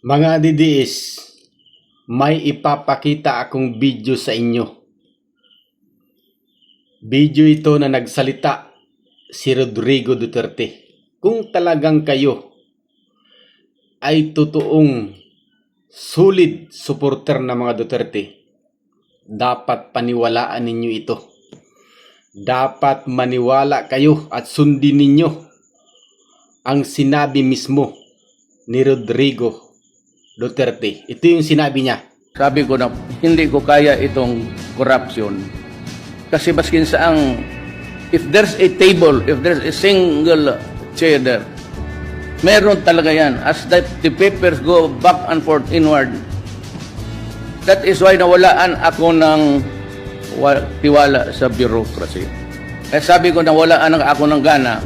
Mga DDS, may ipapakita akong video sa inyo. Video ito na nagsalita si Rodrigo Duterte. Kung talagang kayo ay totoong solid supporter ng mga Duterte, dapat paniwalaan ninyo ito. Dapat maniwala kayo at sundin ninyo ang sinabi mismo ni Rodrigo Duterte. Ito yung sinabi niya. Sabi ko na hindi ko kaya itong corruption. Kasi baskin saang, if there's a table, if there's a single chair there, meron talaga yan. As the papers go back and forth inward, that is why nawalaan ako ng tiwala sa bureaucracy. Kaya sabi ko nawalaan ako ng gana.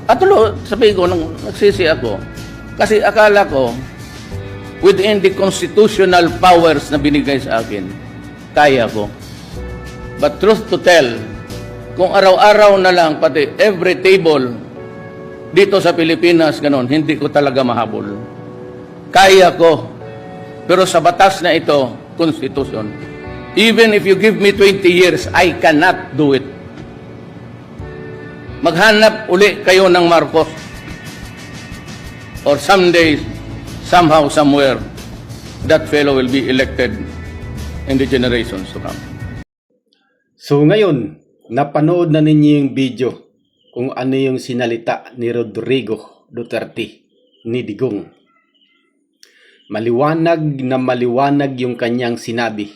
At tulo, sabi ko, nagsisi ako. Kasi akala ko, within the constitutional powers na binigay sa akin, kaya ko. But truth to tell, kung araw-araw na lang, pati every table dito sa Pilipinas, ganun, hindi ko talaga mahabol. Kaya ko. Pero sa batas na ito, Constitution, even if you give me 20 years, I cannot do it. Maghanap uli kayo ng Marcos. Or someday, somehow, somewhere, that fellow will be elected in the generations to come. So ngayon, napanood na ninyo yung video kung ano yung sinalita ni Rodrigo Duterte, ni Digong. Maliwanag na maliwanag yung kanyang sinabi.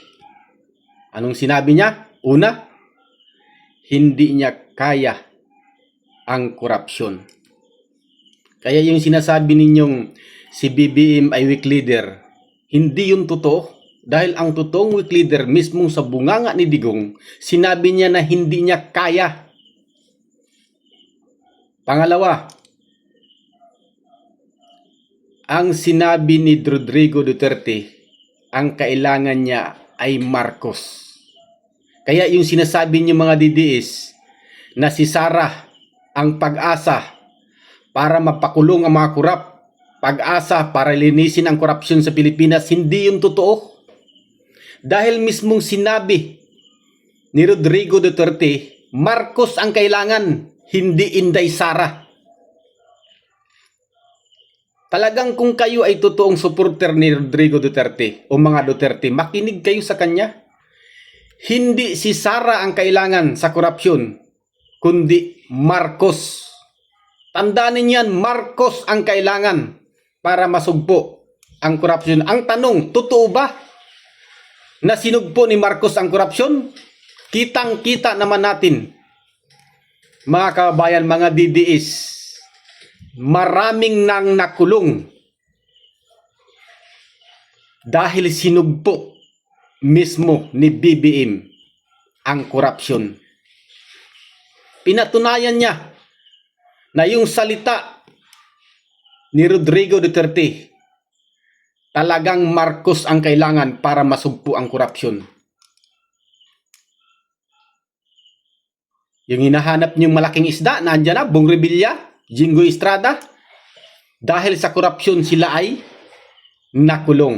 Anong sinabi niya? Una, hindi niya kaya ang korupsyon. Kaya yung sinasabi ninyong si BBM ay weak leader, hindi yun totoo. Dahil ang totoong weak leader mismo sa bunganga ni Digong, sinabi niya na hindi niya kaya. Pangalawa, ang sinabi ni Rodrigo Duterte, ang kailangan niya ay Marcos. Kaya yung sinasabi niyo mga DDS na si Sara ang pag-asa para mapakulong ang mga kurap, pag-asa para linisin ang korupsyon sa Pilipinas, hindi yun totoo. Dahil mismong sinabi ni Rodrigo Duterte, Marcos ang kailangan, hindi Inday Sara. Talagang kung kayo ay totoong supporter ni Rodrigo Duterte o mga Duterte, makinig kayo sa kanya. Hindi si Sara ang kailangan sa korupsyon, kundi Marcos. Tandaan niyo yan, Marcos ang kailangan para masugpo ang korupsyon. Ang tanong, totoo ba na sinugpo ni Marcos ang korupsyon? Kitang-kita naman natin, mga kabayan, mga DDS, maraming nang nakulong dahil sinugpo mismo ni BBM ang korupsyon. Pinatunayan niya na yung salita ni Rodrigo Duterte, talagang Marcos ang kailangan para masugpo ang korupsyon. Yung hinahanap niyong malaking isda, nandiyan na, Bong Revilla, Jinggoy Estrada, dahil sa korupsyon sila ay nakulong.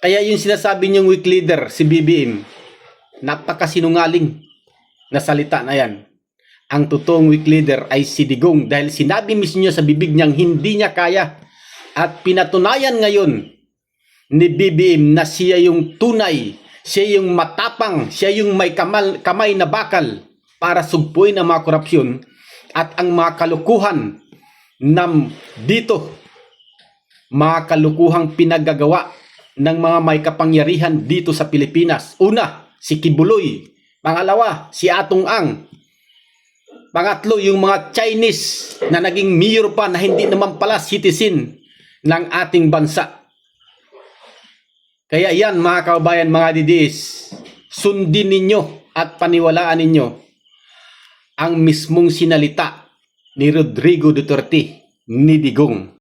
Kaya yung sinasabi niyong weak leader, si BBM, napakasinungaling na salita na yan. Ang totoong weak leader ay si Digong dahil sinabi mismo niya sa bibig niyang hindi niya kaya. At pinatunayan ngayon ni BBM na siya yung tunay, siya yung matapang, siya yung may kamay na bakal para sugpuin ang mga korupsyon at ang mga kalukuhan dito, mga kalukuhang pinagagawa ng mga may kapangyarihan dito sa Pilipinas. Una, si Kibuloy. Pangalawa, si Atong Ang. Pangatlo, yung mga Chinese na naging mayor pa na hindi naman pala citizen ng ating bansa. Kaya yan, mga kabayan, mga DDS, sundin ninyo at paniwalaan ninyo ang mismong sinalita ni Rodrigo Duterte, ni Digong.